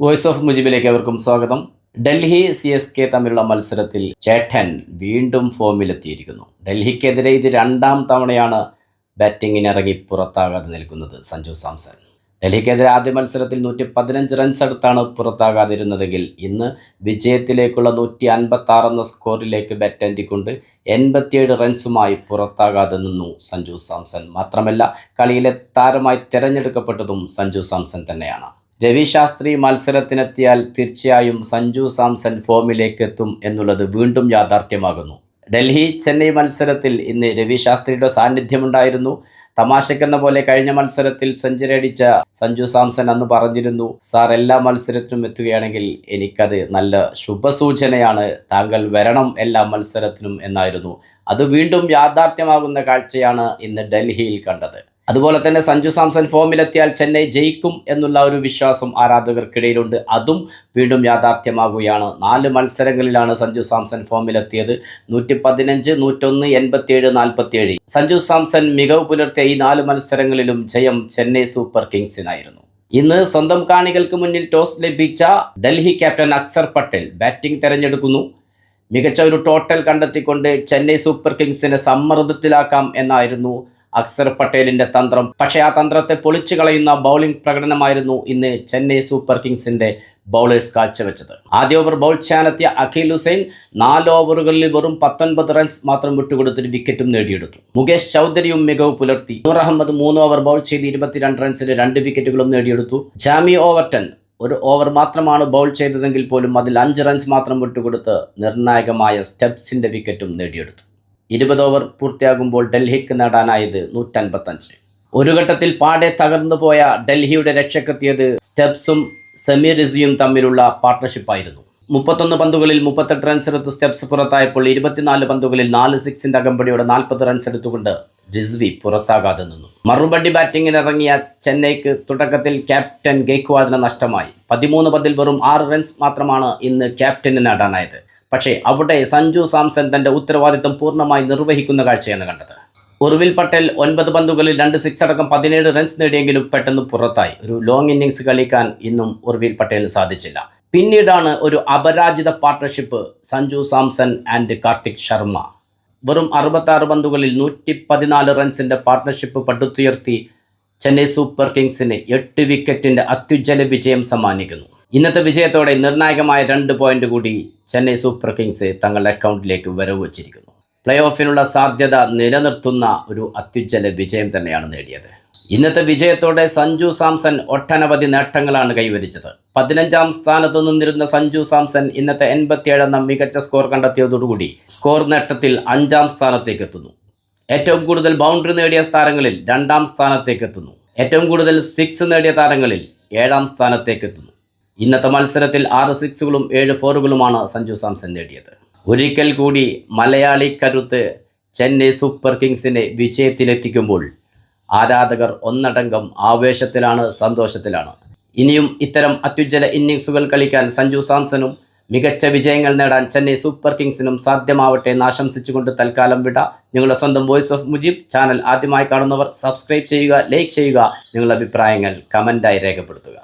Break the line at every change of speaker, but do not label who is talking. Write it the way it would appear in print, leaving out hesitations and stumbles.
Voice of മുജിബിലേക്ക് അവർക്കും സ്വാഗതം. Delhi CSK തമ്മിലുള്ള മത്സരത്തിൽ ചേട്ടൻ വീണ്ടും ഫോമിലെത്തിയിരിക്കുന്നു. ഡൽഹിക്കെതിരെ ഇത് രണ്ടാം തവണയാണ് ബാറ്റിങ്ങിനിറങ്ങി പുറത്താകാതെ നിൽക്കുന്നത് സഞ്ജു സാംസൺ. ഡൽഹിക്കെതിരെ ആദ്യ മത്സരത്തിൽ 115 റൺസ് അടുത്താണ് പുറത്താകാതിരുന്നതെങ്കിൽ ഇന്ന് വിജയത്തിലേക്കുള്ള 156 എന്ന സ്കോറിലേക്ക് ബാറ്റെത്തിക്കൊണ്ട് 87 റൺസുമായി പുറത്താകാതെ നിന്നു സഞ്ജു സാംസൺ. മാത്രമല്ല, കളിയിലെ താരമായി തിരഞ്ഞെടുക്കപ്പെട്ടതും സഞ്ജു സാംസൺ തന്നെയാണ്. രവി ശാസ്ത്രി മത്സരത്തിനെത്തിയാൽ തീർച്ചയായും സഞ്ജു സാംസൺ ഫോമിലേക്ക് എത്തും എന്നുള്ളത് വീണ്ടും യാഥാർത്ഥ്യമാകുന്നു. ചെന്നൈ മത്സരത്തിൽ ഇന്ന് രവി ശാസ്ത്രിയുടെ സാന്നിധ്യമുണ്ടായിരുന്നു. തമാശക്കെന്ന പോലെ കഴിഞ്ഞ മത്സരത്തിൽ സെഞ്ചുറി അടിച്ച സഞ്ജു സാംസൺ അന്ന് പറഞ്ഞിരുന്നു, സാർ എല്ലാ മത്സരത്തിനും എത്തുകയാണെങ്കിൽ എനിക്കത് നല്ല ശുഭസൂചനയാണ്, താങ്കൾ വരണം എല്ലാ മത്സരത്തിനും എന്നായിരുന്നു. അത് വീണ്ടും യാഥാർത്ഥ്യമാകുന്ന കാഴ്ചയാണ് ഇന്ന് ഡൽഹിയിൽ കണ്ടത്. അതുപോലെ തന്നെ സഞ്ജു സാംസൺ ഫോമിലെത്തിയാൽ ചെന്നൈ ജയിക്കും എന്നുള്ള ഒരു വിശ്വാസം ആരാധകർക്കിടയിലുണ്ട്. അതും വീണ്ടും യാഥാർത്ഥ്യമാകുകയാണ്. 4 മത്സരങ്ങളിലാണ് സഞ്ജു സാംസൺ ഫോമിലെത്തിയത്. 115, 101, 87, 47. സഞ്ജു സാംസൺ മികവ് പുലർത്തിയ ഈ 4 മത്സരങ്ങളിലും ജയം ചെന്നൈ സൂപ്പർ കിങ്സിനായിരുന്നു. ഇന്ന് സ്വന്തം കാണികൾക്ക് മുന്നിൽ ടോസ് ലഭിച്ച ഡൽഹി ക്യാപ്റ്റൻ അക്സർ പട്ടേൽ ബാറ്റിംഗ് തെരഞ്ഞെടുക്കുന്നു. മികച്ച ഒരു ടോട്ടൽ കണ്ടെത്തിക്കൊണ്ട് ചെന്നൈ സൂപ്പർ കിങ്സിനെ സമ്മർദ്ദത്തിലാക്കാം എന്നായിരുന്നു അക്സർ പട്ടേലിന്റെ തന്ത്രം. പക്ഷേ ആ തന്ത്രത്തെ പൊളിച്ചു കളയുന്ന ബൗളിംഗ് പ്രകടനമായിരുന്നു ഇന്ന് ചെന്നൈ സൂപ്പർ കിങ്സിന്റെ ബൗളേഴ്സ് കാഴ്ചവെച്ചത്. ആദ്യ ഓവർ ബൗൾ ചെയ്യാനെത്തിയ അഖിൽ ഹുസൈൻ 4 ഓവറുകളിൽ വെറും 19 റൺസ് മാത്രം വിട്ടുകൊടുത്തൊരു വിക്കറ്റും നേടിയെടുത്തു. മുകേഷ് ചൗധരിയും മികവ് പുലർത്തി. നൂർ അഹമ്മദ് 3 ഓവർ ബൗൾ ചെയ്ത് 22 റൺസിന് 2 വിക്കറ്റുകളും നേടിയെടുത്തു. ജാമി ഓവർട്ടൺ 1 ഓവർ മാത്രമാണ് ബൗൾ ചെയ്തതെങ്കിൽ പോലും അതിൽ 5 റൺസ് മാത്രം വിട്ടുകൊടുത്ത് നിർണായകമായ സ്റ്റെപ്സിന്റെ വിക്കറ്റും നേടിയെടുത്തു. 20 ഓവർ പൂർത്തിയാകുമ്പോൾ ഡൽഹിക്ക് നേടാനായത് 155. ഒരു ഘട്ടത്തിൽ പാടെ തകർന്നു പോയ ഡൽഹിയുടെ രക്ഷക്കെത്തിയത് സ്റ്റെപ്സും സമീർ റിസിയും തമ്മിലുള്ള പാർട്ട്ണർഷിപ്പായിരുന്നു. 31 പന്തുകളിൽ 38 റൺസ് എടുത്ത് സ്റ്റെപ്സ് പുറത്തായപ്പോൾ 24 പന്തുകളിൽ 4 സിക്സിന്റെ അകമ്പടിയോടെ 40 റൺസ് എടുത്തുകൊണ്ട് റിസ്വി പുറത്താകാതെ നിന്നു. മറുപടി ബാറ്റിങ്ങിനിറങ്ങിയ ചെന്നൈക്ക് തുടക്കത്തിൽ ക്യാപ്റ്റൻ ഗെയ്ക്വാദിന് നഷ്ടമായി. 13 പന്തിൽ വെറും 6 റൺസ് മാത്രമാണ് ഇന്ന് ക്യാപ്റ്റന് നേടാനായത്. പക്ഷേ അവിടെ സഞ്ജു സാംസൺ തന്റെ ഉത്തരവാദിത്വം പൂർണ്ണമായി നിർവഹിക്കുന്ന കാഴ്ചയാണ് കണ്ടത്. ഉർവിൽ പട്ടേൽ 9 പന്തുകളിൽ 2 സിക്സ് അടക്കം 17 റൺസ് നേടിയെങ്കിലും പെട്ടെന്ന് പുറത്തായി. ഒരു ലോങ് ഇന്നിംഗ്സ് കളിക്കാൻ ഇന്നും ഉർവിൽ പട്ടേൽ സാധിച്ചില്ല. പിന്നീടാണ് ഒരു അപരാജിത പാർട്ട്ണർഷിപ്പ് സഞ്ജു സാംസൺ ആൻഡ് കാർത്തിക് ശർമ്മ. വെറും 66 പന്തുകളിൽ 114 റൺസിന്റെ പാർട്ട്ണർഷിപ്പ് പടുത്തുയർത്തി ചെന്നൈ സൂപ്പർ കിങ്സിന് 8 വിക്കറ്റിന്റെ അത്യുജ്വല വിജയം സമ്മാനിക്കുന്നു. ഇന്നത്തെ വിജയത്തോടെ നിർണായകമായ 2 പോയിന്റ് കൂടി ചെന്നൈ സൂപ്പർ കിങ്സ് തങ്ങളുടെ അക്കൗണ്ടിലേക്ക് വരവ് വച്ചിരിക്കുന്നു. പ്ലേ ഓഫിനുള്ള സാധ്യത നിലനിർത്തുന്ന ഒരു അത്യുജ്വല വിജയം തന്നെയാണ് നേടിയത്. ഇന്നത്തെ വിജയത്തോടെ സഞ്ജു സാംസൺ ഒട്ടനവധി നേട്ടങ്ങളാണ് കൈവരിച്ചത്. 15ാം സ്ഥാനത്ത് നിന്നിരുന്ന സഞ്ജു സാംസൺ ഇന്നത്തെ 87 എന്ന മികച്ച സ്കോർ കണ്ടെത്തിയതോടുകൂടി സ്കോർ നേട്ടത്തിൽ 5ാം സ്ഥാനത്തേക്ക് എത്തുന്നു. ഏറ്റവും കൂടുതൽ ബൗണ്ടറി നേടിയ താരങ്ങളിൽ 2ാം സ്ഥാനത്തേക്ക് എത്തുന്നു. ഏറ്റവും കൂടുതൽ 6 നേടിയ താരങ്ങളിൽ 7ാം സ്ഥാനത്തേക്ക് എത്തുന്നു. ഇന്നത്തെ മത്സരത്തിൽ 6 സിക്സുകളും 7 ഫോറുകളുമാണ് സഞ്ജു സാംസൺ നേടിയത്. ഒരിക്കൽ കൂടി മലയാളി കരുത്ത് ചെന്നൈ സൂപ്പർ കിങ്സിനെ വിജയത്തിലെത്തിക്കുമ്പോൾ ആരാധകർ ഒന്നടങ്കം ആവേശത്തിലാണ്, സന്തോഷത്തിലാണ്. ഇനിയും ഇത്തരം അത്യുജ്വല ഇന്നിംഗ്സുകൾ കളിക്കാൻ സഞ്ജു സാംസണും മികച്ച വിജയങ്ങൾ നേടാൻ ചെന്നൈ സൂപ്പർ കിങ്സിനും സാധ്യമാവട്ടെ എന്ന് ആശംസിച്ചുകൊണ്ട് തൽക്കാലം വിട. നിങ്ങളുടെ സ്വന്തം വോയിസ് ഓഫ് മുജീബ് ചാനൽ ആദ്യമായി കാണുന്നവർ സബ്സ്ക്രൈബ് ചെയ്യുക, ലൈക്ക് ചെയ്യുക, നിങ്ങളുടെ അഭിപ്രായങ്ങൾ കമൻ്റായി രേഖപ്പെടുത്തുക.